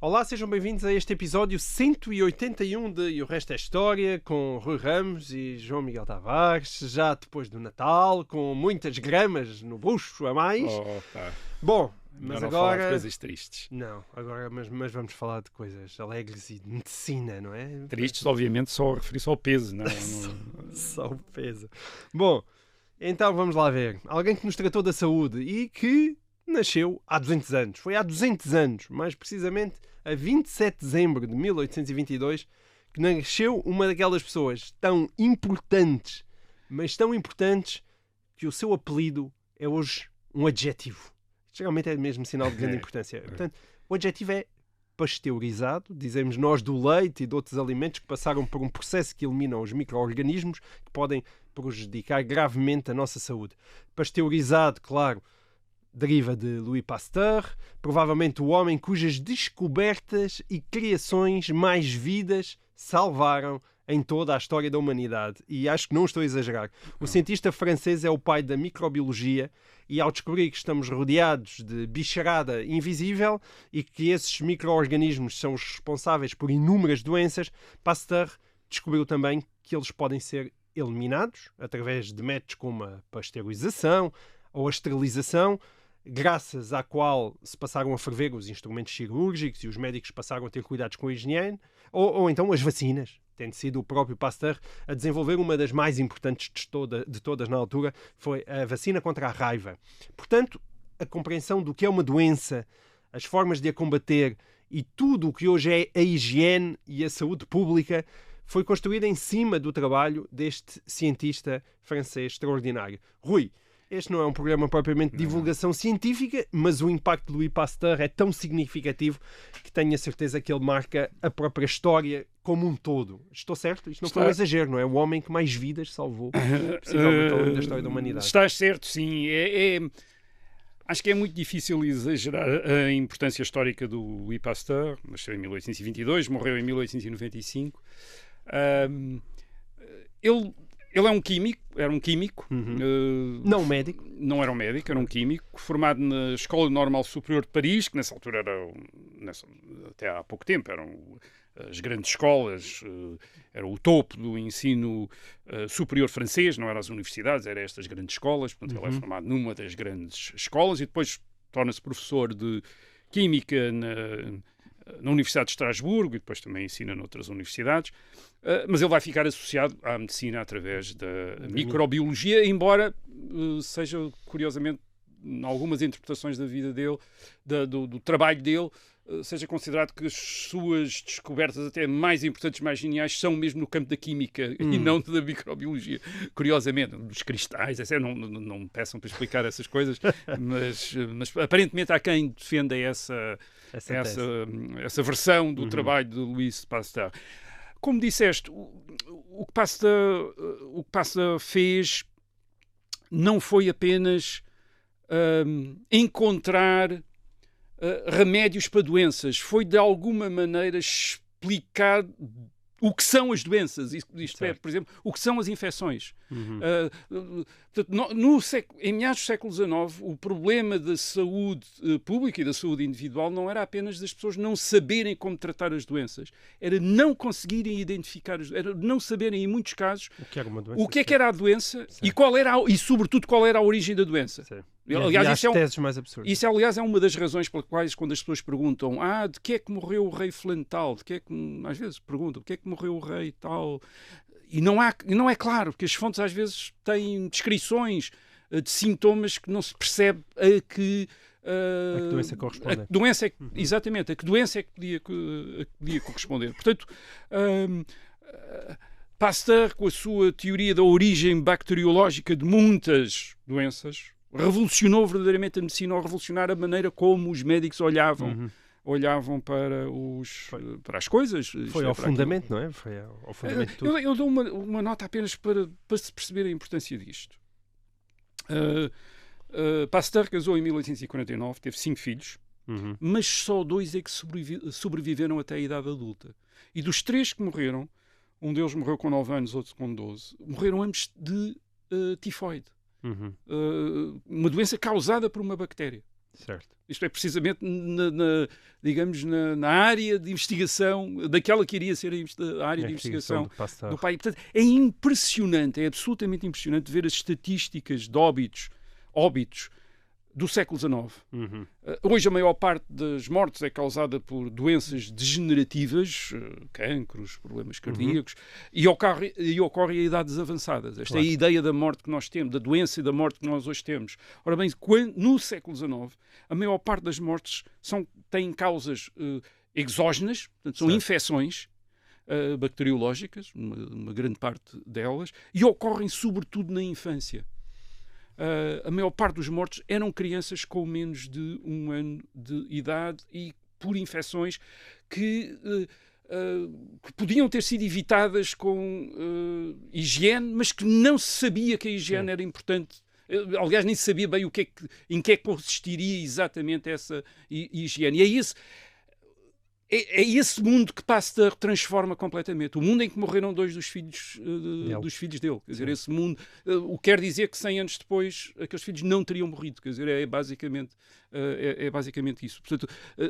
Olá, sejam bem-vindos a este episódio 181 de E o Resto é História, com Rui Ramos e João Miguel Tavares, já depois do Natal, com muitas gramas no bucho a mais. Bom, mas agora... falar de coisas tristes. Não, agora, mas vamos falar de coisas alegres e de medicina, não é? Tristes, obviamente, só referir-se ao peso, não é? Só o peso. Bom, então vamos lá ver. Alguém que nos tratou da saúde e que nasceu há 200 anos. Foi há 200 anos, mais precisamente a 27 de dezembro de 1822, que nasceu uma daquelas pessoas tão importantes, mas tão importantes, que o seu apelido é hoje um adjetivo. Geralmente é mesmo sinal de grande importância. Portanto, o adjetivo é pasteurizado, dizemos nós do leite e de outros alimentos que passaram por um processo que eliminam os micro-organismos que podem prejudicar gravemente a nossa saúde. Pasteurizado, claro, deriva de Louis Pasteur, provavelmente o homem cujas descobertas e criações mais vidas salvaram em toda a história da humanidade. E acho que não estou a exagerar. O cientista francês é o pai da microbiologia e ao descobrir que estamos rodeados de bicharada invisível e que esses micro-organismos são os responsáveis por inúmeras doenças, Pasteur descobriu também que eles podem ser eliminados através de métodos como a pasteurização ou a esterilização, graças à qual se passaram a ferver os instrumentos cirúrgicos e os médicos passaram a ter cuidados com a higiene, ou então as vacinas, tendo sido o próprio Pasteur a desenvolver uma das mais importantes de todas na altura, foi a vacina contra a raiva. Portanto, a compreensão do que é uma doença, as formas de a combater e tudo o que hoje é a higiene e a saúde pública foi construída em cima do trabalho deste cientista francês extraordinário. Rui, este não é um programa propriamente de divulgação científica, mas o impacto de Louis Pasteur é tão significativo que tenho a certeza que ele marca a própria história como um todo. Estou certo? Isto não foi um exagero, não é? O homem que mais vidas salvou, possivelmente, ao longo da história da humanidade. Estás certo, sim. Acho que é muito difícil exagerar a importância histórica do Louis Pasteur. Nasceu em 1822, morreu em 1895. Ele era um químico. Não médico. Não era um médico, era um químico, formado na Escola Normal Superior de Paris, que nessa altura até há pouco tempo, eram as grandes escolas, era o topo do ensino superior francês, não eram as universidades, eram estas grandes escolas. Portanto, ele é formado numa das grandes escolas e depois torna-se professor de Química na Universidade de Estrasburgo e depois também ensina noutras universidades, mas ele vai ficar associado à medicina através da microbiologia, embora seja, curiosamente, em algumas interpretações da vida dele, do trabalho dele, seja considerado que as suas descobertas até mais importantes, mais geniais, são mesmo no campo da química e não da microbiologia. Curiosamente, dos cristais, não me peçam para explicar essas coisas, mas aparentemente há quem defenda essa versão do trabalho de Louis Pasteur. Como disseste, o que Pasteur fez não foi apenas encontrar remédios para doenças, foi de alguma maneira explicar o que são as doenças, isto é, por exemplo, o que são as infecções. Em meados do século XIX, o problema da saúde pública e da saúde individual não era apenas das pessoas não saberem como tratar as doenças, era não conseguirem identificar, era não saberem, em muitos casos, o que era a doença e, sobretudo, qual era a origem da doença. Aliás, teses mais absurdas. Isso, aliás, é uma das razões pelas quais, quando as pessoas perguntam de que é que morreu o rei fulano tal, às vezes perguntam, de que é que morreu o rei tal, e não é claro, porque as fontes às vezes têm descrições de sintomas que não se percebe a que doença corresponde. Exatamente, a que doença é que podia corresponder. Portanto, Pasteur, com a sua teoria da origem bacteriológica de muitas doenças, revolucionou verdadeiramente a medicina, ao revolucionar a maneira como os médicos olhavam para as coisas. Foi ao fundamento, não é? Foi ao fundamento de tudo. Eu dou uma nota apenas para se perceber a importância disto. Pasteur casou em 1849, teve 5 filhos, mas só 2 é que sobreviveram até a idade adulta. E dos 3 que morreram, um deles morreu com 9 anos, outro com 12, morreram ambos de tifoide. Uma doença causada por uma bactéria. Certo. Isto é precisamente digamos, na área de investigação, daquela que iria ser a área de investigação do pai. Portanto, é impressionante, é absolutamente impressionante ver as estatísticas de óbitos do século XIX. Uhum. Hoje a maior parte das mortes é causada por doenças degenerativas, cancros, problemas cardíacos, e ocorre a idades avançadas. Esta é a ideia da morte que nós temos, da doença e da morte que nós hoje temos. Ora bem, no século XIX, a maior parte das mortes têm causas exógenas, portanto, são infecções bacteriológicas, uma grande parte delas, e ocorrem sobretudo na infância. A maior parte dos mortos eram crianças com menos de 1 ano de idade e por infecções que podiam ter sido evitadas com higiene, mas que não se sabia que a higiene era importante. Aliás, nem se sabia bem em que é que consistiria exatamente essa higiene. E é esse mundo que Pasteur transforma completamente. O mundo em que morreram 2 dos filhos dele. Quer dizer, esse mundo, o que quer dizer que 100 anos depois aqueles filhos não teriam morrido. Quer dizer, é basicamente isso. Portanto,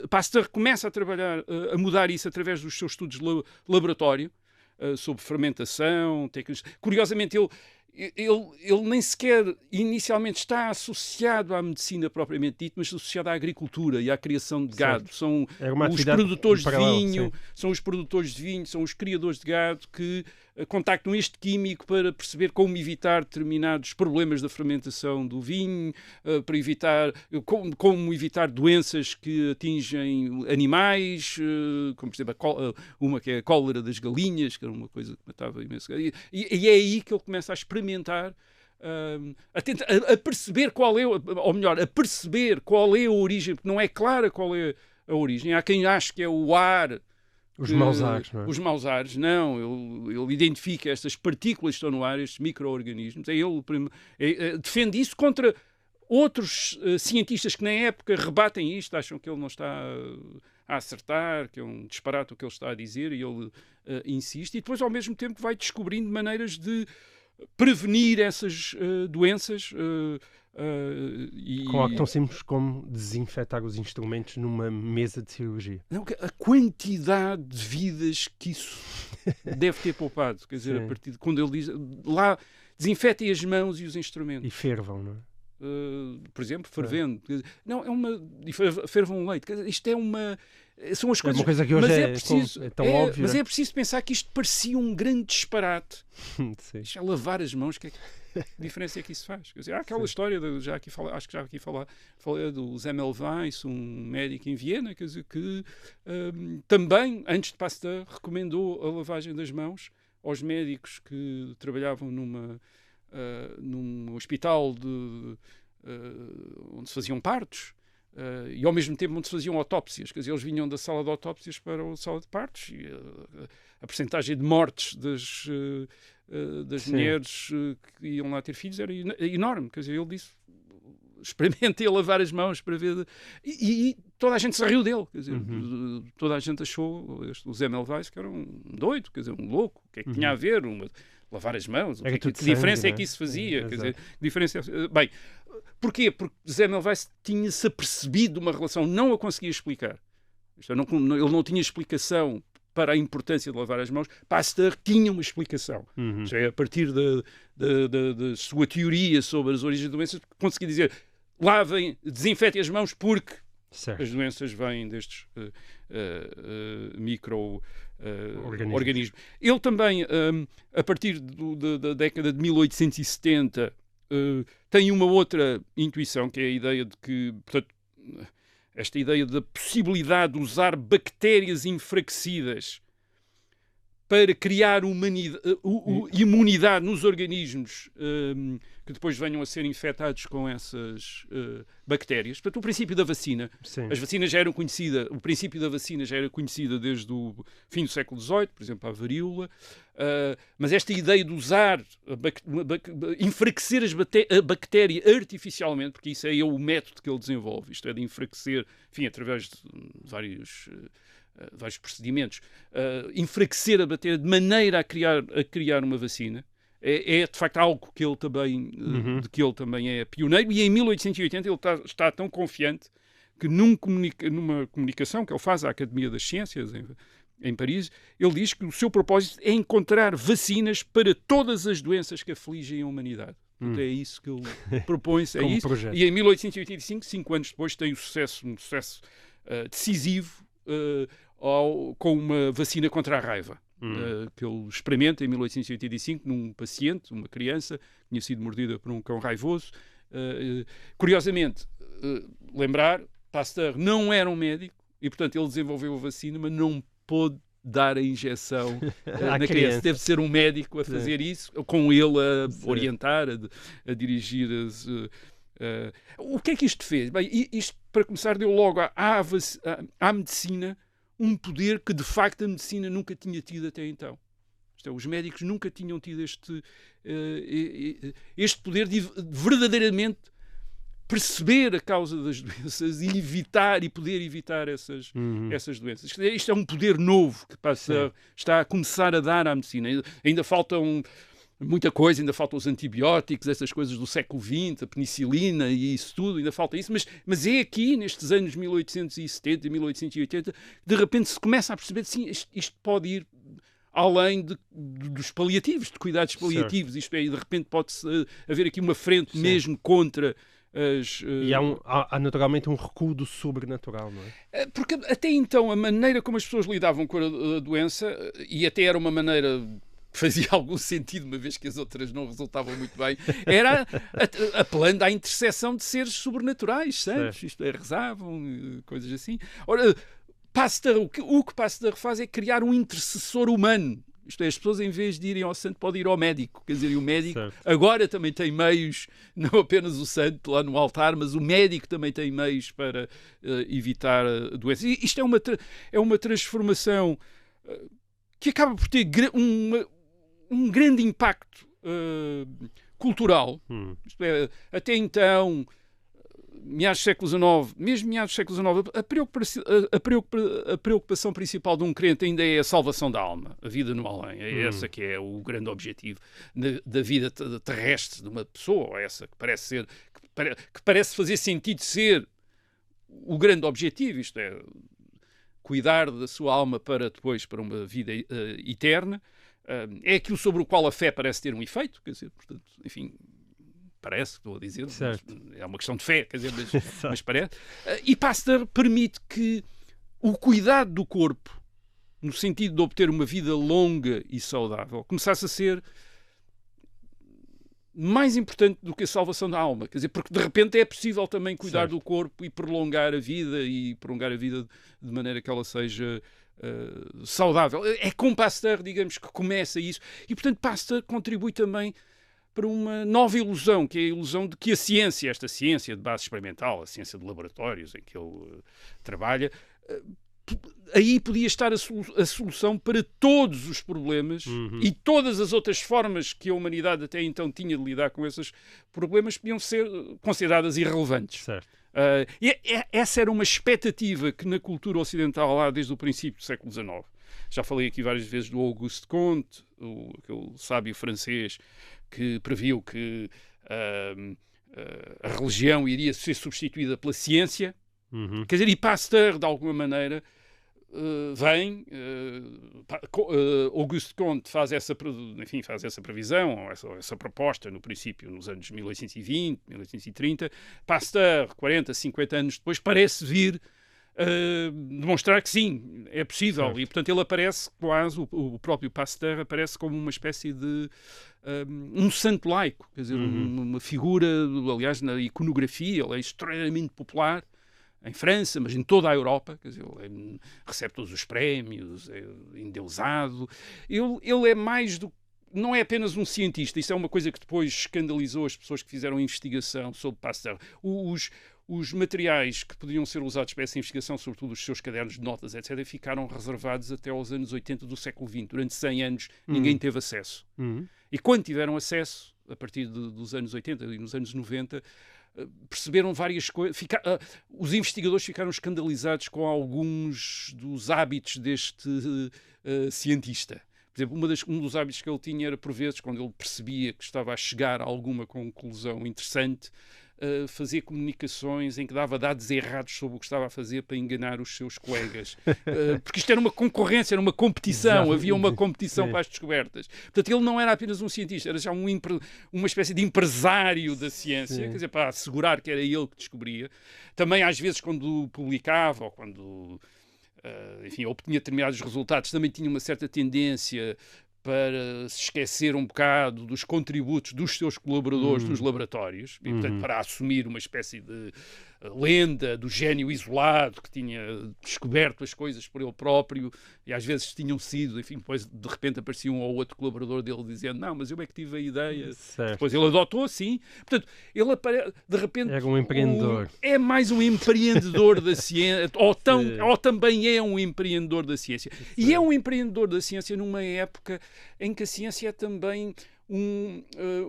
Pasteur começa a trabalhar, a mudar isso através dos seus estudos de laboratório, sobre fermentação, técnicas. Curiosamente, ele nem sequer inicialmente está associado à medicina propriamente dita, mas associado à agricultura e à criação de gado. São os produtores de vinho, são os criadores de gado que contactam este químico para perceber como evitar determinados problemas da fermentação do vinho, para como evitar doenças que atingem animais, como por exemplo uma que é a cólera das galinhas, que era uma coisa que matava imenso. E é aí que ele começa a experimentar, a perceber a perceber qual é a origem, porque não é clara qual é a origem. Há quem ache que é o ar. Os maus ares, não é? Os maus ares, não. Ele identifica estas partículas que estão no ar, estes micro-organismos. Defende isso contra outros cientistas que na época rebatem isto, acham que ele não está a acertar, que é um disparate o que ele está a dizer, e ele insiste. E depois, ao mesmo tempo, vai descobrindo maneiras de prevenir essas doenças. Com algo tão simples como desinfetar os instrumentos numa mesa de cirurgia. Não, a quantidade de vidas que isso deve ter poupado. Quer dizer, a partir de quando ele diz lá, desinfetem as mãos e os instrumentos. E fervam, não é? Por exemplo, fervendo. Não, fervam leite. Quer dizer, isto é uma... São as coisas... É uma coisa que hoje é tão óbvia. Mas é preciso pensar que isto parecia um grande disparate. Isto é lavar as mãos, que diferença é que isso faz? Quer dizer, há aquela história, acho que já aqui falei do Semmelweis, um médico em Viena, quer dizer, que também, antes de Pasteur, recomendou a lavagem das mãos aos médicos que trabalhavam num hospital onde se faziam partos. E ao mesmo tempo onde se faziam autópsias, quer dizer, eles vinham da sala de autópsias para a sala de partos, e a percentagem de mortes das mulheres que iam lá ter filhos era enorme. Quer dizer, ele disse: experimentem a lavar as mãos para ver. E toda a gente se riu dele. Quer dizer, toda a gente achou o Semmelweis que era um doido, quer dizer, um louco. O que é que tinha a ver? Lavar as mãos? Que diferença é que isso fazia? Quer dizer, bem, porquê? Porque Semmelweis tinha-se apercebido de uma relação, não a conseguia explicar. Ele não tinha explicação para a importância de lavar as mãos. Pasteur tinha uma explicação. Já é a partir da sua teoria sobre as origens de doenças, conseguia dizer: lavem, desinfetem as mãos porque as doenças vêm destes micro-organismos. Ele também, a partir da década de 1870, tem uma outra intuição, que é a ideia de que, portanto, esta ideia da possibilidade de usar bactérias enfraquecidas para criar imunidade nos organismos que depois venham a ser infectados com essas bactérias. Portanto, o princípio da vacina. As vacinas já eram conhecidas, o princípio da vacina já era conhecido desde o fim do século XVIII, por exemplo, a varíola. Mas esta ideia de usar, enfraquecer a bactéria artificialmente, porque isso é o método que ele desenvolve, isto é de enfraquecer, enfim, através de vários procedimentos, enfraquecer a bactéria de maneira a criar uma vacina. é de facto algo que ele também, de que ele também é pioneiro, e em 1880 ele está tão confiante que numa comunicação que ele faz à Academia das Ciências em Paris, ele diz que o seu propósito é encontrar vacinas para todas as doenças que afligem a humanidade. Portanto, é isso que ele propõe-se. É isso. Projeto. E em 1885, 5 anos depois, tem um sucesso decisivo com uma vacina contra a raiva. Que ele experimenta em 1885 num paciente, uma criança, que tinha sido mordida por um cão raivoso. Curiosamente, lembrar, Pasteur não era um médico e, portanto, ele desenvolveu a vacina, mas não pôde dar a injeção na criança. Deve ser um médico a fazer isso, com ele a orientar, a dirigir o que é que isto fez? Bem, isto, para começar, deu logo à medicina um poder que, de facto, a medicina nunca tinha tido até então. Isto é, os médicos nunca tinham tido este poder de verdadeiramente perceber a causa das doenças e poder evitar essas doenças. Isto é um poder novo que está a começar a dar à medicina. Ainda faltam muita coisa, ainda faltam os antibióticos, essas coisas do século XX, a penicilina e isso tudo, ainda falta isso, mas é aqui, nestes anos 1870 e 1880, de repente se começa a perceber, sim, isto pode ir além dos paliativos, de cuidados paliativos, isto é, e de repente pode haver aqui uma frente mesmo contra E há naturalmente um recuo do sobrenatural, não é? Porque até então a maneira como as pessoas lidavam com a doença, e até era uma maneira que fazia algum sentido, uma vez que as outras não resultavam muito bem, era apelando à intercessão de seres sobrenaturais, santos, isto é, rezavam, coisas assim. Ora, Pasteur, o que Pasteur faz é criar um intercessor humano. Isto é, as pessoas, em vez de irem ao santo, podem ir ao médico. Quer dizer, e o médico agora também tem meios, não apenas o santo lá no altar, mas o médico também tem meios para evitar a doença. E isto é uma transformação que acaba por ter um grande impacto cultural. Isto é, até então, meados do século XIX, mesmo meados do século XIX, a preocupação principal de um crente ainda é a salvação da alma, a vida no além. É essa que é o grande objetivo da vida terrestre de uma pessoa, essa que parece fazer sentido ser o grande objetivo, isto é, cuidar da sua alma para uma vida eterna. É aquilo sobre o qual a fé parece ter um efeito, quer dizer, portanto, enfim, parece, estou a dizer, é uma questão de fé, quer dizer, mas parece. E Pasteur permite que o cuidado do corpo, no sentido de obter uma vida longa e saudável, começasse a ser mais importante do que a salvação da alma, quer dizer, porque de repente é possível também cuidar do corpo e prolongar a vida de maneira que ela seja saudável. É com Pasteur, digamos, que começa isso, e portanto Pasteur contribui também para uma nova ilusão, que é a ilusão de que a ciência, esta ciência de base experimental, a ciência de laboratórios em que ele trabalha, aí podia estar a solução para todos os problemas e todas as outras formas que a humanidade até então tinha de lidar com esses problemas podiam ser consideradas irrelevantes. Essa era uma expectativa que na cultura ocidental há desde o princípio do século XIX. Já falei aqui várias vezes do Auguste Comte, aquele sábio francês que previu que a religião iria ser substituída pela ciência. Quer dizer, e Pasteur, de alguma maneira, Auguste Comte faz essa previsão, essa proposta, no princípio, nos anos 1820, 1830. Pasteur, 40, 50 anos depois, parece vir demonstrar que sim, é possível. E, portanto, ele aparece quase, o próprio Pasteur aparece como uma espécie de um santo laico, quer dizer, uma figura, aliás, na iconografia, ele é extremamente popular em França, mas em toda a Europa, quer dizer, ele recebe todos os prémios, é endeusado. Ele é mais do... Não é apenas um cientista, isso é uma coisa que depois escandalizou as pessoas que fizeram a investigação sobre Pasteur. Os materiais que podiam ser usados para essa investigação, sobretudo os seus cadernos de notas, etc., ficaram reservados até aos anos 80 do século XX. Durante 100 anos ninguém teve acesso. E quando tiveram acesso, a partir dos anos 80 e nos anos 90, perceberam várias coisas. Os investigadores ficaram escandalizados com alguns dos hábitos deste cientista. Por exemplo, um dos hábitos que ele tinha era, por vezes, quando ele percebia que estava a chegar a alguma conclusão interessante, fazer comunicações em que dava dados errados sobre o que estava a fazer para enganar os seus colegas. Porque isto era uma concorrência, era uma competição, havia uma competição para as descobertas. Portanto, ele não era apenas um cientista, era já uma espécie de empresário da ciência, quer dizer, para assegurar que era ele que descobria. Também, às vezes, quando publicava ou quando... enfim, obtinha determinados resultados, também tinha uma certa tendência para se esquecer um bocado dos contributos dos seus colaboradores dos laboratórios, e, portanto, para assumir uma espécie de lenda do gênio isolado que tinha descoberto as coisas por ele próprio, e às vezes tinham sido, enfim, depois de repente aparecia um ou outro colaborador dele dizendo, não, mas eu é que tive a ideia. Certo. Depois ele adotou, sim. Portanto, ele de repente... É um empreendedor. É mais um empreendedor da ciência, ou também é um empreendedor da ciência. Sim. E é um empreendedor da ciência numa época em que a ciência é também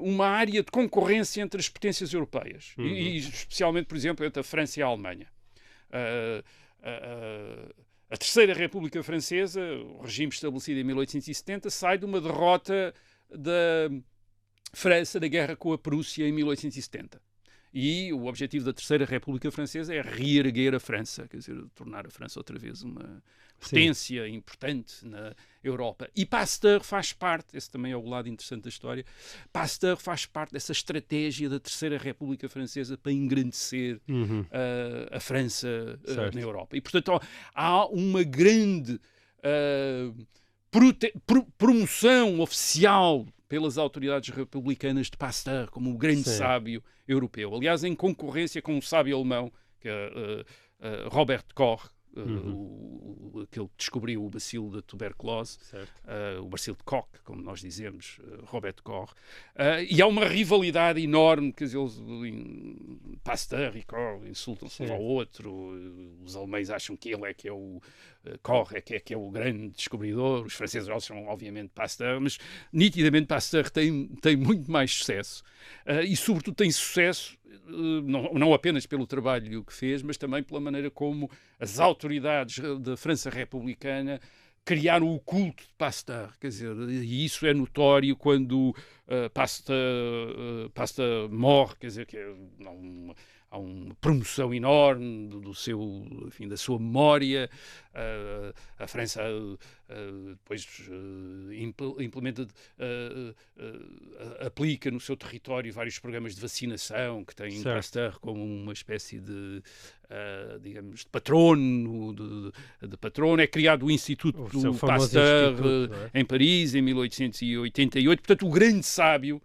uma área de concorrência entre as potências europeias, e especialmente, por exemplo, entre a França e a Alemanha. A Terceira República Francesa, o regime estabelecido em 1870, sai de uma derrota da França na guerra com a Prússia em 1870. E o objetivo da Terceira República Francesa é reerguer a França, quer dizer, tornar a França outra vez uma potência importante na Europa. E Pasteur faz parte, esse também é o lado interessante da história, Pasteur faz parte dessa estratégia da Terceira República Francesa para engrandecer a França na Europa. E, portanto, há uma grande promoção oficial pelas autoridades republicanas de Pasteur como o grande sábio europeu. Aliás, em concorrência com um sábio alemão, que é Robert Koch, aquele que descobriu o bacilo da tuberculose, o bacilo de Koch, como nós dizemos, Robert Koch. E há uma rivalidade enorme, quer dizer, Pasteur e Koch insultam-se um ao outro, os alemães acham que ele é que é o Koch, é que é o grande descobridor, os franceses acham, obviamente, Pasteur, mas nitidamente Pasteur tem muito mais sucesso. E, sobretudo, tem sucesso não apenas pelo trabalho que fez, mas também pela maneira como as autoridades da França republicana criaram o culto de Pasteur, quer dizer, e isso é notório quando Pasteur morre, quer dizer, que há uma promoção enorme da sua memória. A França depois implementa, aplica no seu território vários programas de vacinação que têm Pasteur como uma espécie de, digamos, de patrono. De patrono. É criado o Instituto do Pasteur em Paris, em 1888. Portanto, o grande sábio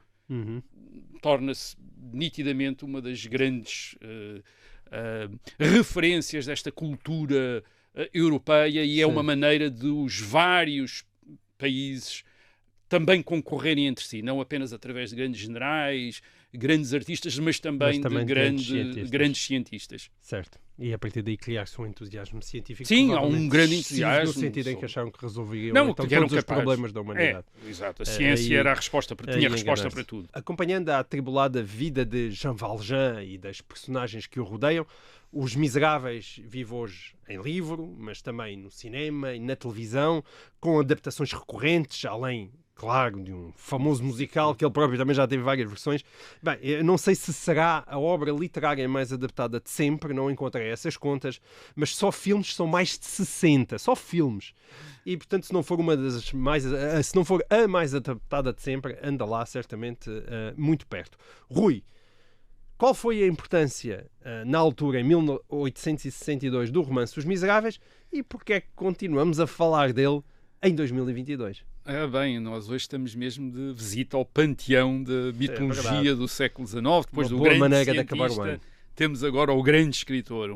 torna-se nitidamente uma das grandes referências desta cultura europeia, e é uma maneira dos vários países também concorrerem entre si, não apenas através de grandes generais, grandes artistas, mas também de grandes cientistas. Certo. E a partir daí criar-se um entusiasmo científico. Sim, há um grande entusiasmo. No sentido em que acharam que resolveriam todos os problemas da humanidade. Exato. A ciência era a resposta tinha resposta para tudo. Acompanhando a atribulada vida de Jean Valjean e das personagens que o rodeiam, Os Miseráveis vive hoje em livro, mas também no cinema e na televisão, com adaptações recorrentes, além, claro, de um famoso musical, que ele próprio também já teve várias versões. Bem, eu não sei se será a obra literária mais adaptada de sempre, não encontrei essas contas, mas só filmes são mais de 60, só filmes. E, portanto, se não for se não for a mais adaptada de sempre, anda lá, certamente, muito perto. Rui, qual foi a importância, na altura, em 1862, do romance Os Miseráveis, e porquê é que continuamos a falar dele em 2022? Bem, nós hoje estamos mesmo de visita ao panteão da mitologia do século XIX, depois do grande maneira de cientista, acabar o ano. Temos agora o grande escritor,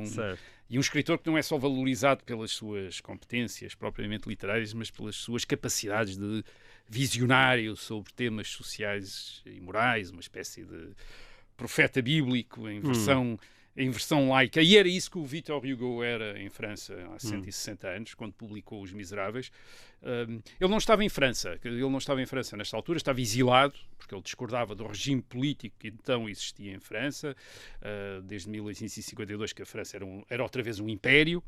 e um escritor que não é só valorizado pelas suas competências propriamente literárias, mas pelas suas capacidades de visionário sobre temas sociais e morais, uma espécie de profeta bíblico em versão em versão laica, e era isso que o Victor Hugo era em França há 160 anos, quando publicou Os Miseráveis. Ele não estava em França, nesta altura, estava exilado, porque ele discordava do regime político que então existia em França, desde 1852, que a França era outra vez um império,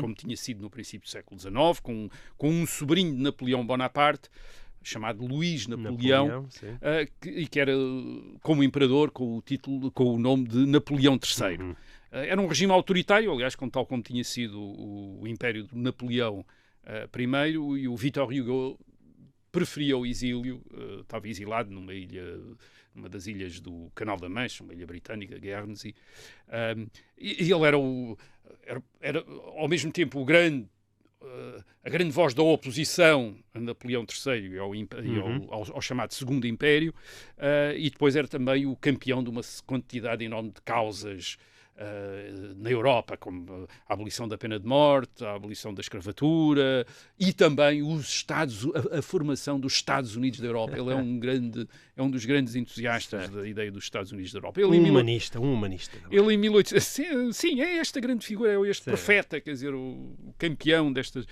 como tinha sido no princípio do século XIX, com um sobrinho de Napoleão Bonaparte, chamado Luís Napoleão, que era como imperador com o nome de Napoleão III. Era um regime autoritário, aliás, tal como tinha sido o Império de Napoleão I, e o Victor Hugo preferia o exílio, estava exilado numa das ilhas do Canal da Mancha, uma ilha britânica, Guernsey, e ele era ao mesmo tempo a grande voz da oposição a Napoleão III e ao chamado Segundo Império, e depois era também o campeão de uma quantidade enorme de causas na Europa, como a abolição da pena de morte, a abolição da escravatura e também a formação dos Estados Unidos da Europa. Ele é um dos grandes entusiastas da ideia dos Estados Unidos da Europa. Um humanista. Ele em 1800, sim, é esta grande figura, é este profeta, quer dizer, o campeão destas.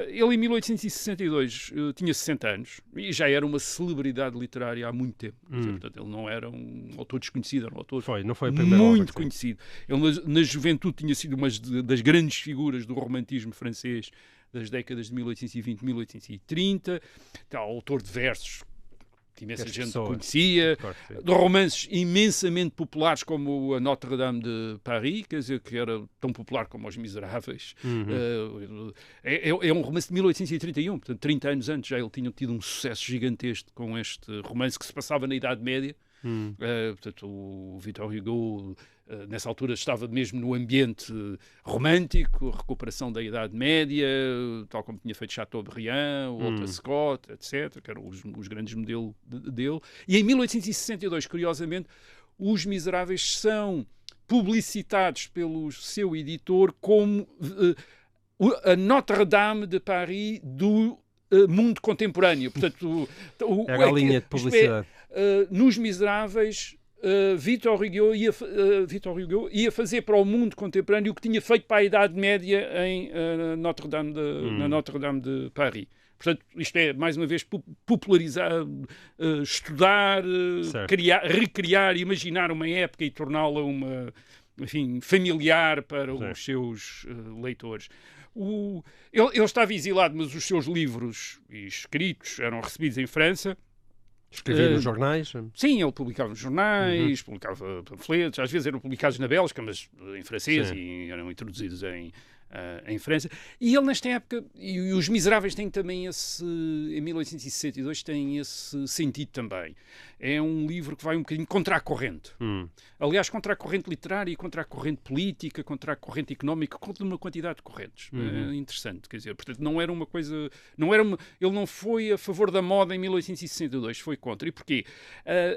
Ele em 1862 tinha 60 anos e já era uma celebridade literária há muito tempo. Portanto, ele não era um autor desconhecido, era um autor não foi muito conhecido. Ele na juventude tinha sido uma das grandes figuras do romantismo francês das décadas de 1820 e 1830, autor de versos que imensa gente conhecia, de romances imensamente populares como a Notre-Dame de Paris, quer dizer, que era tão popular como Os Miseráveis. É um romance de 1831, portanto 30 anos antes já ele tinha tido um sucesso gigantesco com este romance que se passava na Idade Média. Portanto, o Victor Hugo nessa altura estava mesmo no ambiente romântico, a recuperação da Idade Média, tal como tinha feito Chateaubriand, Walter Scott, etc., que eram os grandes modelos dele. E em 1862, curiosamente, Os Miseráveis são publicitados pelo seu editor como a Notre-Dame de Paris do mundo contemporâneo. Portanto, era a linha de publicidade. Nos Miseráveis, Victor Hugo ia fazer para o mundo contemporâneo o que tinha feito para a Idade Média na Notre-Dame de Paris. Portanto, isto é, mais uma vez, popularizar, estudar, recriar, imaginar uma época e torná-la familiar para os seus leitores. Ele estava exilado, mas os seus livros escritos eram recebidos em França. Escrevia nos jornais? Sim, ele publicava nos jornais, publicava panfletos, às vezes eram publicados na Bélgica, mas em francês, e eram introduzidos em França. E ele, nesta época, e Os Miseráveis têm também em 1862, tem esse sentido também. É um livro que vai um bocadinho contra a corrente. Aliás, contra a corrente literária e contra a corrente política, contra a corrente económica, contra uma quantidade de correntes. É interessante, quer dizer, portanto, não era uma coisa... ele não foi a favor da moda em 1862, foi contra. E porquê?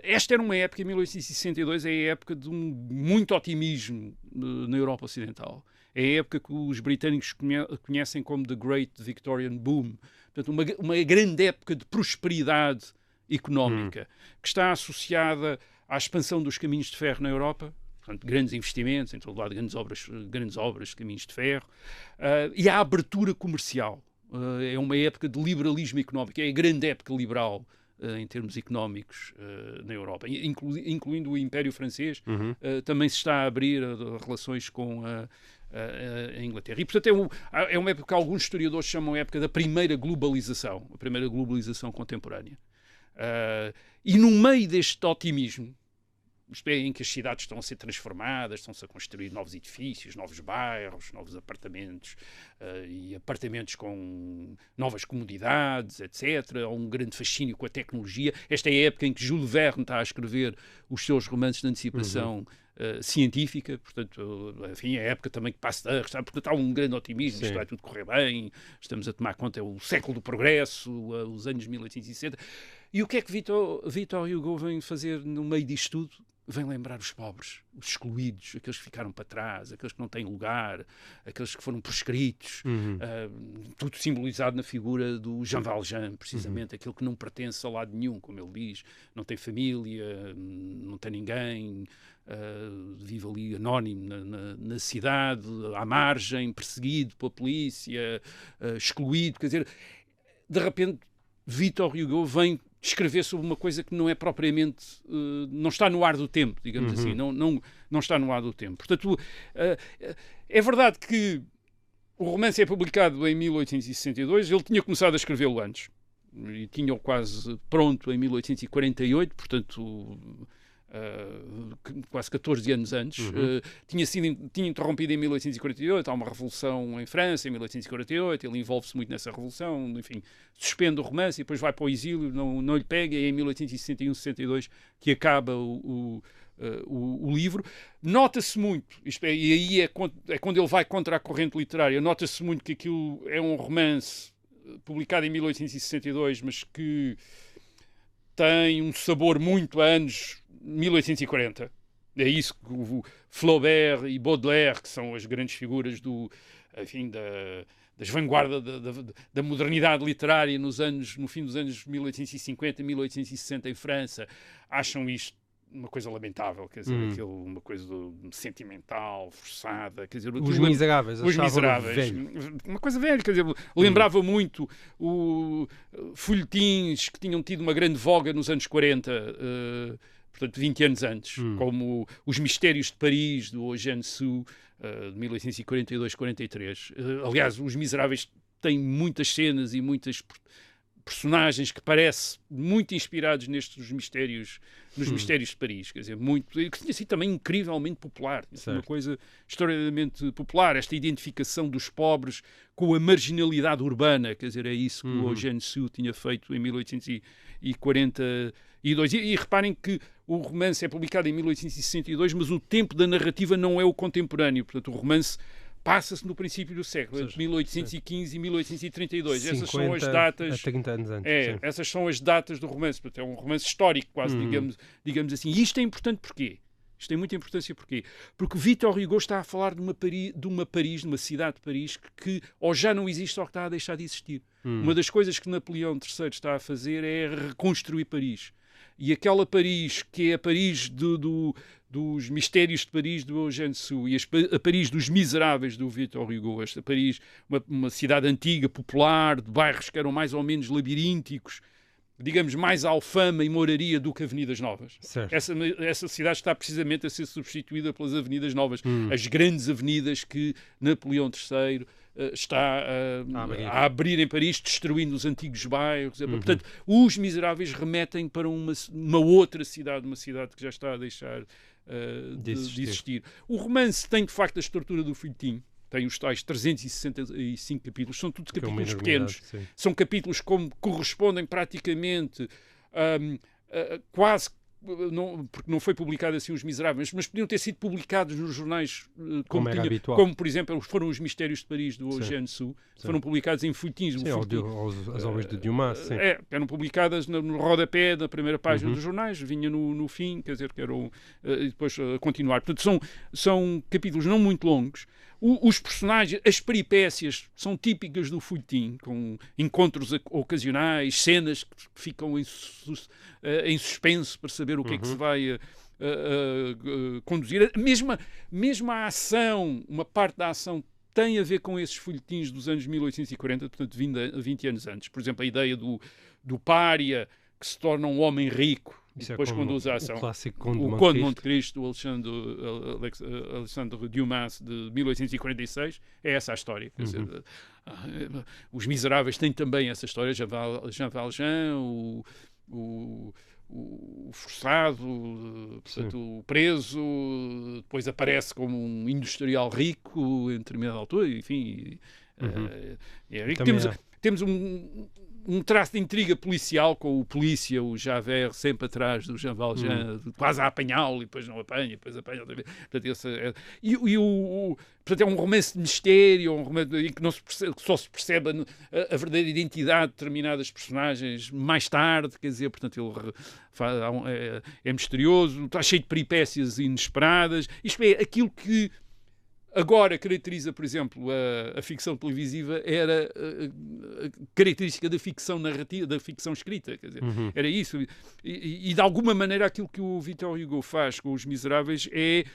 Esta era uma época, em 1862, é a época de muito otimismo na Europa Ocidental. É a época que os britânicos conhecem como The Great Victorian Boom. Portanto, uma grande época de prosperidade económica, que está associada à expansão dos caminhos de ferro na Europa, portanto, grandes investimentos, em todo lado, grandes obras de caminhos de ferro, e à abertura comercial. É uma época de liberalismo económico, é a grande época liberal em termos económicos na Europa, incluindo o Império Francês, também se está a abrir relações com a Inglaterra. E, portanto, é uma época que alguns historiadores chamam a época da primeira globalização contemporânea. E no meio deste otimismo, isto é, em que as cidades estão a ser transformadas, estão-se a construir novos edifícios, novos bairros, novos apartamentos, e apartamentos com novas comodidades, etc. Há um grande fascínio com a tecnologia. Esta é a época em que Jules Verne está a escrever os seus romances de antecipação científica, portanto, enfim, é a época também que Pasteur, portanto, há um grande otimismo, isto vai tudo correr bem, estamos a tomar conta, é o século do progresso, os anos 1860. E o que é que Victor Hugo vem fazer no meio disto tudo? vem lembrar os pobres, os excluídos, aqueles que ficaram para trás, aqueles que não têm lugar, aqueles que foram proscritos, tudo simbolizado na figura do Jean Valjean, precisamente, aquele que não pertence a lado nenhum, como ele diz, não tem família, não tem ninguém, vive ali anónimo na cidade, à margem, perseguido pela polícia, excluído, quer dizer, de repente Victor Hugo vem escrever sobre uma coisa que não é propriamente, não está no ar do tempo, digamos assim, não está no ar do tempo. Portanto, é verdade que o romance é publicado em 1862, ele tinha começado a escrevê-lo antes, e tinha-o quase pronto em 1848, portanto, quase 14 anos antes. Tinha interrompido em 1848, há uma revolução em França em 1848, ele envolve-se muito nessa revolução, enfim, suspende o romance e depois vai para o exílio, não lhe pega, e é em 1861-62 que acaba o livro. Nota-se muito, e aí é quando ele vai contra a corrente literária, nota-se muito que aquilo é um romance publicado em 1862, mas que tem um sabor muito a anos 1840. É isso que o Flaubert e Baudelaire, que são as grandes figuras das vanguardas da modernidade literária no fim dos anos 1850 e 1860 em França, acham isto uma coisa lamentável, quer dizer, uma coisa sentimental, forçada, quer dizer, Os Miseráveis, velho. Uma coisa velha, quer dizer, lembrava muito folhetins que tinham tido uma grande voga nos anos 40, portanto 20 anos antes, como Os Mistérios de Paris, do Eugène Sue, de 1842-43. Aliás, Os Miseráveis têm muitas cenas e muitas personagens que parecem muito inspirados nos mistérios de Paris, quer dizer, que tinha sido também incrivelmente popular, uma coisa extraordinariamente popular, esta identificação dos pobres com a marginalidade urbana, quer dizer, é isso que o Eugène Sue tinha feito em 1842, e reparem que o romance é publicado em 1862, mas o tempo da narrativa não é o contemporâneo, portanto o romance passa-se no princípio do século, entre 1815 e 1832. Essas são as datas. A 30 anos antes. Essas são as datas do romance. Portanto, é um romance histórico, quase, digamos assim. E isto é importante porquê? Isto tem muita importância porquê? Porque Victor Hugo está a falar de uma cidade de Paris que ou já não existe ou que está a deixar de existir. Uma das coisas que Napoleão III está a fazer é reconstruir Paris. E aquela Paris que é a Paris dos Mistérios de Paris do Eugène Sue e a Paris dos Miseráveis do Victor Hugo, esta Paris, uma cidade antiga, popular, de bairros que eram mais ou menos labirínticos, digamos, mais alfama e moraria do que Avenidas Novas. Essa cidade está precisamente a ser substituída pelas Avenidas Novas, as grandes avenidas que Napoleão III está a abrir em Paris, destruindo os antigos bairros. Portanto, Os Miseráveis remetem para uma outra cidade, uma cidade que já está a deixar de existir. O romance tem, de facto, a estrutura do folhetim. Tem os tais 365 capítulos, são todos capítulos pequenos. São capítulos que correspondem praticamente quase, porque não foi publicado assim Os Miseráveis, mas podiam ter sido publicados nos jornais como por exemplo foram Os Mistérios de Paris do Eugène Sue, foram publicados em folhetins. As obras de Dumas, eram publicadas no rodapé da primeira página dos jornais, vinha no fim, quer dizer, que eram e depois continuar. Portanto, são capítulos não muito longos. Os personagens, as peripécias são típicas do folhetim, com encontros ocasionais, cenas que ficam em suspenso para saber o que é que se vai conduzir. Mesmo a ação, uma parte da ação tem a ver com esses folhetins dos anos 1840, portanto 20 anos antes. Por exemplo, a ideia do pária que se torna um homem rico e depois conduz a ação. O clássico Conde de Monte Cristo, do Alexandre Dumas, de 1846, é essa a história. Quer dizer, Os Miseráveis têm também essa história, Jean Valjean, o forçado, portanto, o preso, depois aparece como um industrial rico em determinada altura, enfim. Temos um traço de intriga policial, com o polícia, o Javert, sempre atrás do Jean Valjean, quase a apanhá-lo, e depois não apanha, depois apanha outra vez. Portanto, portanto, é um romance de mistério, um romance em que, que só se percebe a verdadeira identidade de determinadas personagens mais tarde, quer dizer, portanto, ele é misterioso, está cheio de peripécias inesperadas. Isto é, aquilo que agora caracteriza, por exemplo, a ficção televisiva era a característica da ficção narrativa, da ficção escrita, quer dizer, era isso. E de alguma maneira aquilo que o Victor Hugo faz com Os Miseráveis é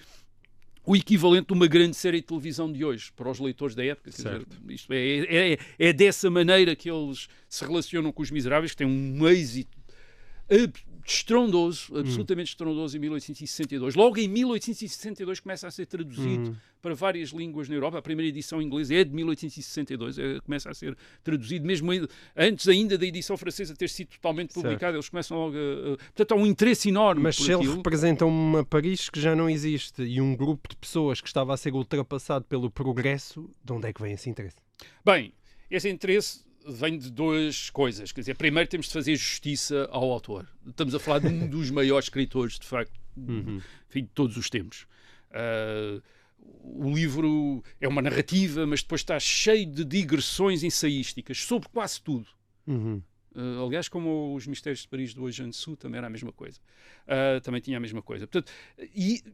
o equivalente de uma grande série de televisão de hoje, para os leitores da época. Quer dizer, isto é dessa maneira que eles se relacionam com Os Miseráveis, que tem um êxito estrondoso, absolutamente estrondoso em 1862. Logo em 1862 começa a ser traduzido para várias línguas na Europa. A primeira edição inglesa é de 1862, começa a ser traduzido, mesmo antes ainda da edição francesa ter sido totalmente publicada. Eles começam logo portanto, há um interesse enorme. Mas por se aquilo. ele representa uma Paris que já não existe e um grupo de pessoas que estava a ser ultrapassado pelo progresso, de onde é que vem esse interesse? Bem, esse interesse vem de duas coisas. Quer dizer, primeiro temos de fazer justiça ao autor. Estamos a falar de um dos maiores escritores, de facto, enfim, de todos os tempos. O livro é uma narrativa, mas depois está cheio de digressões ensaísticas sobre quase tudo. Aliás, como Os Mistérios de Paris do Eugène Sue também era a mesma coisa. Também tinha a mesma coisa. Portanto,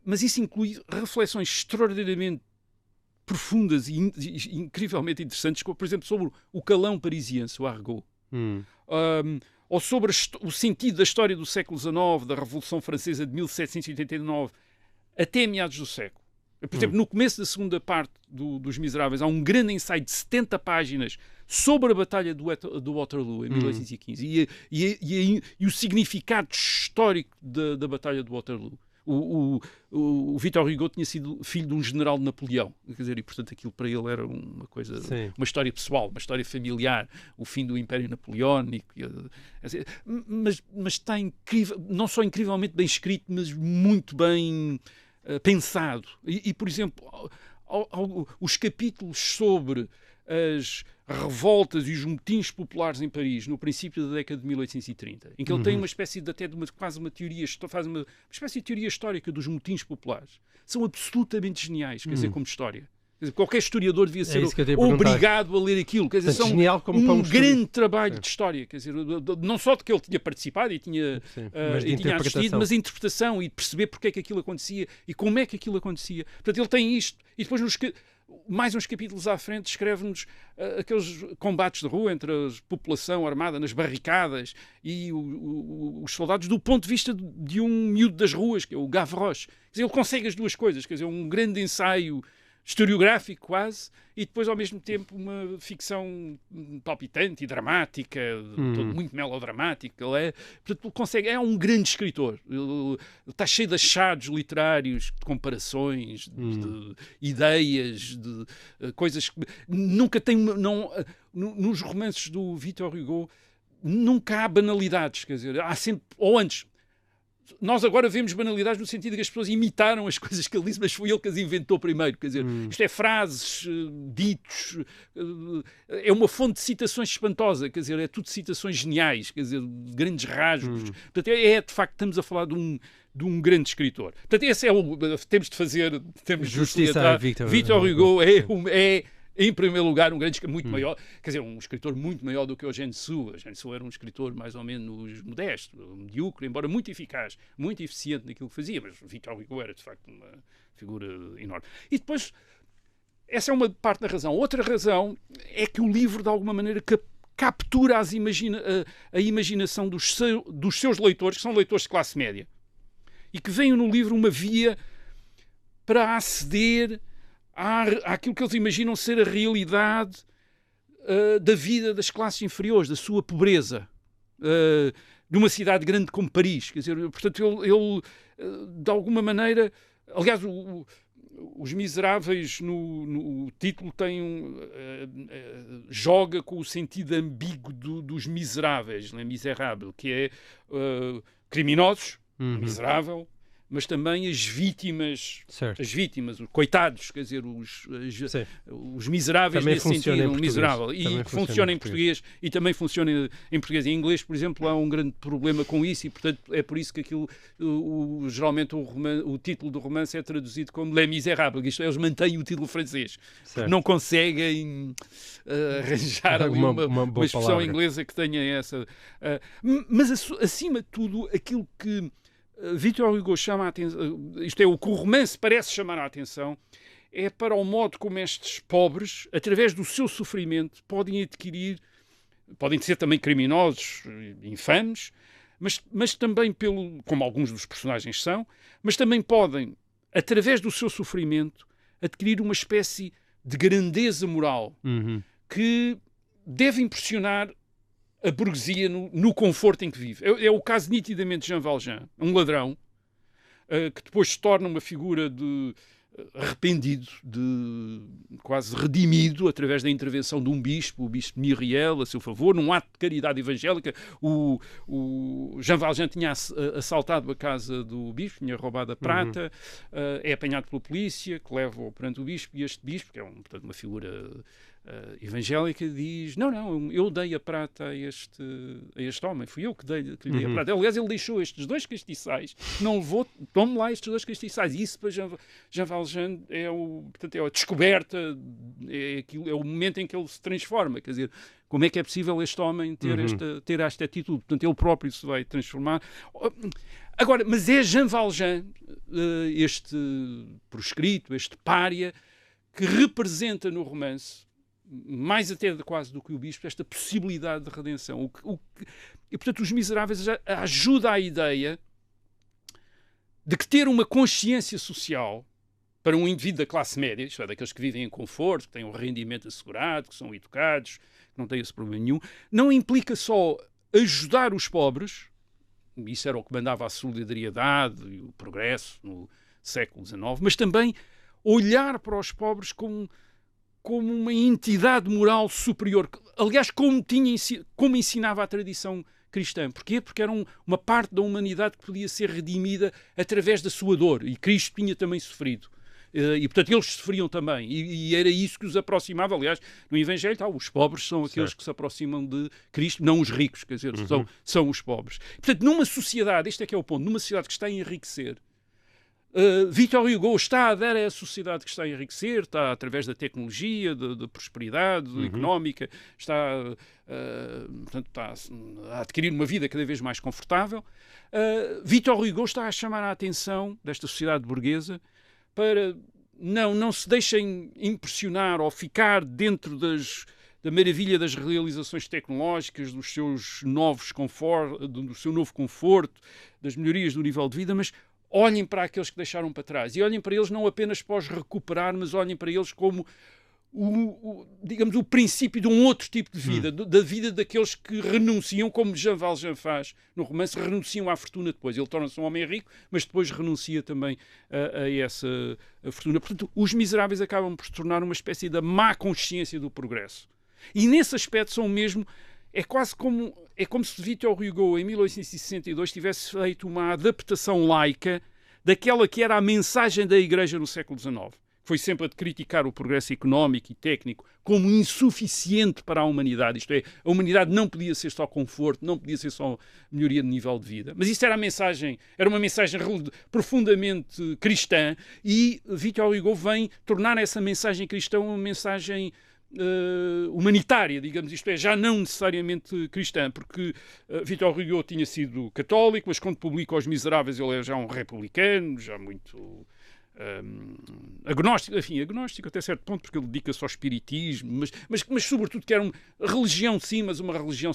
mas isso inclui reflexões extraordinariamente profundas e incrivelmente interessantes, como, por exemplo, sobre o calão parisiense, o argot. Ou sobre o sentido da história do século XIX, da Revolução Francesa de 1789 até meados do século. Por exemplo, no começo da segunda parte dos Miseráveis há um grande ensaio de 70 páginas sobre a Batalha do Waterloo em 1815 e o significado histórico da Batalha do Waterloo. O Victor Hugo tinha sido filho de um general de Napoleão, quer dizer, e portanto aquilo para ele era uma coisa, uma história pessoal, uma história familiar, o fim do Império Napoleónico, mas está incrível, não só incrivelmente bem escrito, mas muito bem pensado. E por exemplo, os capítulos sobre as revoltas e os motins populares em Paris no princípio da década de 1830, em que ele tem uma espécie de quase uma teoria, faz uma espécie de teoria histórica dos motins populares, são absolutamente geniais, quer dizer, como história. Quer dizer, qualquer historiador devia ser obrigado a ler aquilo. Quer dizer, são um grande trabalho de história. Quer dizer, não só de que ele tinha participado e tinha assistido, mas a interpretação e de perceber porque é que aquilo acontecia e como é que aquilo acontecia. Portanto, ele tem isto. E depois, mais uns capítulos à frente, escreve-nos aqueles combates de rua entre a população armada nas barricadas e os soldados do ponto de vista de um miúdo das ruas, que é o Gavroche. Quer dizer, ele consegue as duas coisas. Quer dizer, um grande ensaio historiográfico quase, e depois ao mesmo tempo uma ficção palpitante e dramática, muito melodramática. Portanto, consegue, é um grande escritor. Ele está cheio de achados literários, de comparações, de ideias, de coisas que nunca tem. Nos romances do Victor Hugo nunca há banalidades, quer dizer, há sempre, ou antes. Nós agora vemos banalidades no sentido de que as pessoas imitaram as coisas que ele disse, mas foi ele que as inventou primeiro. Quer dizer, isto é frases, ditos, é uma fonte de citações espantosa, quer dizer, é tudo citações geniais, quer dizer, de grandes rasgos. Portanto, de facto, estamos a falar de um grande escritor. Portanto, esse é temos de justiça a Victor Hugo é em primeiro lugar, um grande muito maior, quer dizer, um escritor muito maior do que o Eugène Sue. Eugène Sue era um escritor mais ou menos modesto, medíocre, embora muito eficaz, muito eficiente naquilo que fazia, mas Victor Hugo era, de facto, uma figura enorme. E depois, essa é uma parte da razão. Outra razão é que o livro, de alguma maneira, captura a imaginação dos seus leitores, que são leitores de classe média, e que veem no livro uma via para aceder àquilo que eles imaginam ser a realidade da vida das classes inferiores, da sua pobreza, numa cidade grande como Paris. Quer dizer, portanto, ele de alguma maneira... Aliás, Os Miseráveis, no título, joga com o sentido ambíguo dos miseráveis, né? Miserável, que é criminosos, miserável, mas também as vítimas, Certo. os coitados, quer dizer, os miseráveis Também nesse funciona sentido, em um miserável. E Também que funciona em português e também funciona em português. Em inglês, por exemplo, há um grande problema com isso e, portanto, é por isso que aquilo, geralmente o título do romance é traduzido como Les Misérables, isto é, eles mantêm o título francês. Não conseguem arranjar uma expressão inglesa que tenha essa. Mas, acima de tudo, aquilo que Victor Hugo chama a atenção, isto é, o que o romance parece chamar a atenção, é para o modo como estes pobres, através do seu sofrimento, podem ser também criminosos, infames, mas também como alguns dos personagens são, mas também podem, através do seu sofrimento, adquirir uma espécie de grandeza moral que deve impressionar a burguesia no conforto em que vive. É o caso nitidamente de Jean Valjean, um ladrão, que depois se torna uma figura de arrependido, de quase redimido, através da intervenção de um bispo, o bispo Myriel, a seu favor, num ato de caridade evangélica. O Jean Valjean tinha assaltado a casa do bispo, tinha roubado a prata, é apanhado pela polícia, que leva-o perante o bispo, e este bispo, que é portanto, uma figura evangélica, diz: não, eu dei a prata a este homem, fui eu que lhe dei a prata. Aliás, ele deixou estes 2 castiçais, não levou, tome lá estes 2 castiçais. E isso para Jean Valjean é a descoberta, é o momento em que ele se transforma, quer dizer, como é que é possível este homem ter esta atitude? Portanto, ele próprio se vai transformar. Agora, mas é Jean Valjean, este proscrito, este pária, que representa no romance, mais até quase do que o bispo, esta possibilidade de redenção. E, portanto, Os Miseráveis ajuda à ideia de que ter uma consciência social para um indivíduo da classe média, isto é, daqueles que vivem em conforto, que têm um rendimento assegurado, que são educados, que não têm esse problema nenhum, não implica só ajudar os pobres, isso era o que mandava a solidariedade e o progresso no século XIX, mas também olhar para os pobres como uma entidade moral superior. Aliás, como ensinava a tradição cristã. Porquê? Porque eram uma parte da humanidade que podia ser redimida através da sua dor. E Cristo tinha também sofrido. E, portanto, eles sofriam também. E era isso que os aproximava. Aliás, no Evangelho, os pobres são aqueles que se aproximam de Cristo, não os ricos, quer dizer, são os pobres. Portanto, numa sociedade, este é que é o ponto, numa sociedade que está a enriquecer, Victor Hugo está a dar a sociedade que está a enriquecer, está através da tecnologia, da prosperidade económica, portanto, está a adquirir uma vida cada vez mais confortável. Victor Hugo está a chamar a atenção desta sociedade burguesa para não se deixem impressionar ou ficar dentro da maravilha das realizações tecnológicas, dos seus novos do seu novo conforto, das melhorias do nível de vida, mas olhem para aqueles que deixaram para trás. E olhem para eles não apenas para os recuperar, mas olhem para eles como digamos, o princípio de um outro tipo de vida, da vida daqueles que renunciam, como Jean Valjean faz no romance, renunciam à fortuna depois. Ele torna-se um homem rico, mas depois renuncia também a essa fortuna. Portanto, Os Miseráveis acabam por se tornar uma espécie da má consciência do progresso. E nesse aspecto são mesmo... É como se Victor Hugo, em 1862, tivesse feito uma adaptação laica daquela que era a mensagem da Igreja no século XIX. Foi sempre a de criticar o progresso económico e técnico como insuficiente para a humanidade. Isto é, a humanidade não podia ser só conforto, não podia ser só melhoria de nível de vida. Mas isso era uma mensagem profundamente cristã, e Victor Hugo vem tornar essa mensagem cristã uma mensagem humanitária, digamos, isto é, já não necessariamente cristã, porque Victor Hugo tinha sido católico, mas quando publica Os Miseráveis ele é já um republicano, já muito agnóstico até certo ponto, porque ele dedica-se ao espiritismo, mas sobretudo quer uma religião sim, mas uma religião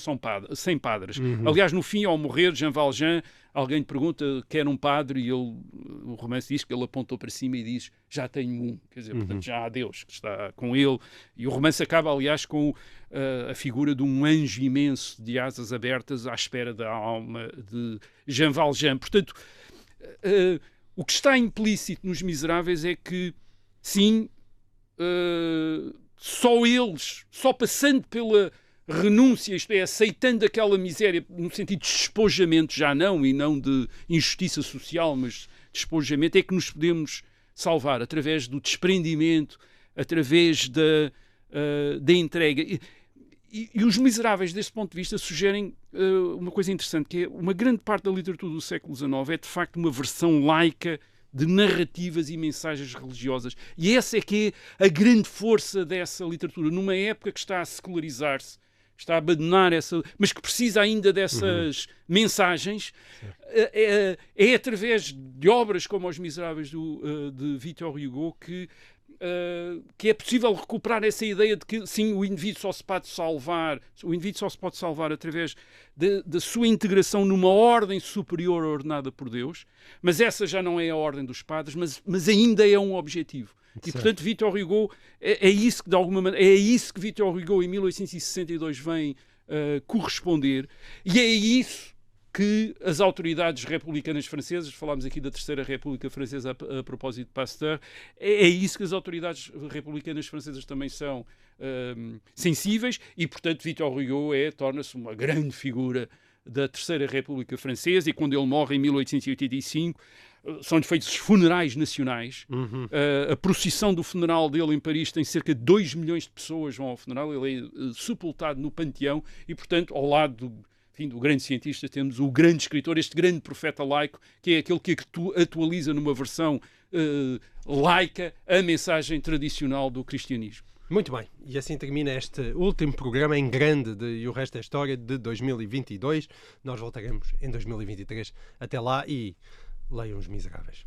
sem padres. Aliás, no fim, ao morrer, Jean Valjean, alguém lhe pergunta, quer um padre, e o romance diz que ele apontou para cima e diz, já tenho um, quer dizer, portanto, já há Deus que está com ele. E o romance acaba, aliás, com a figura de um anjo imenso de asas abertas à espera da alma de Jean Valjean. Portanto, o que está implícito nos Miseráveis é que, sim, só eles, só passando pela renúncia, isto é, aceitando aquela miséria, no sentido de despojamento, já não, e não de injustiça social, mas despojamento, é que nos podemos salvar, através do desprendimento, através da entrega. E os Miseráveis, desse ponto de vista, sugerem uma coisa interessante, que é uma grande parte da literatura do século XIX é, de facto, uma versão laica de narrativas e mensagens religiosas. E essa é que é a grande força dessa literatura, numa época que está a secularizar-se, está a abandonar mas que precisa ainda dessas mensagens. É através de obras como Os Miseráveis de Victor Hugo que é possível recuperar essa ideia de que, sim, o indivíduo só se pode salvar através da sua integração numa ordem superior ordenada por Deus, mas essa já não é a ordem dos padres, mas ainda é um objetivo. Certo. E, portanto, Victor Hugo é isso que, de alguma maneira, é isso que Victor Hugo, em 1862, vem corresponder, e é isso que as autoridades republicanas francesas, falámos aqui da Terceira República Francesa a propósito de Pasteur, é isso que as autoridades republicanas francesas também são sensíveis, e, portanto, Victor Hugo torna-se uma grande figura da Terceira República Francesa, e quando ele morre em 1885, são-lhe feitos os funerais nacionais. A procissão do funeral dele em Paris tem cerca de 2 milhões de pessoas vão ao funeral, ele é sepultado no Panteão, e, portanto, ao lado do grande cientista, temos o grande escritor, este grande profeta laico, que é aquele que atualiza numa versão laica a mensagem tradicional do cristianismo. Muito bem, e assim termina este último programa em grande E o Resto é História de 2022. Nós voltaremos em 2023. Até lá e leiam Os Miseráveis.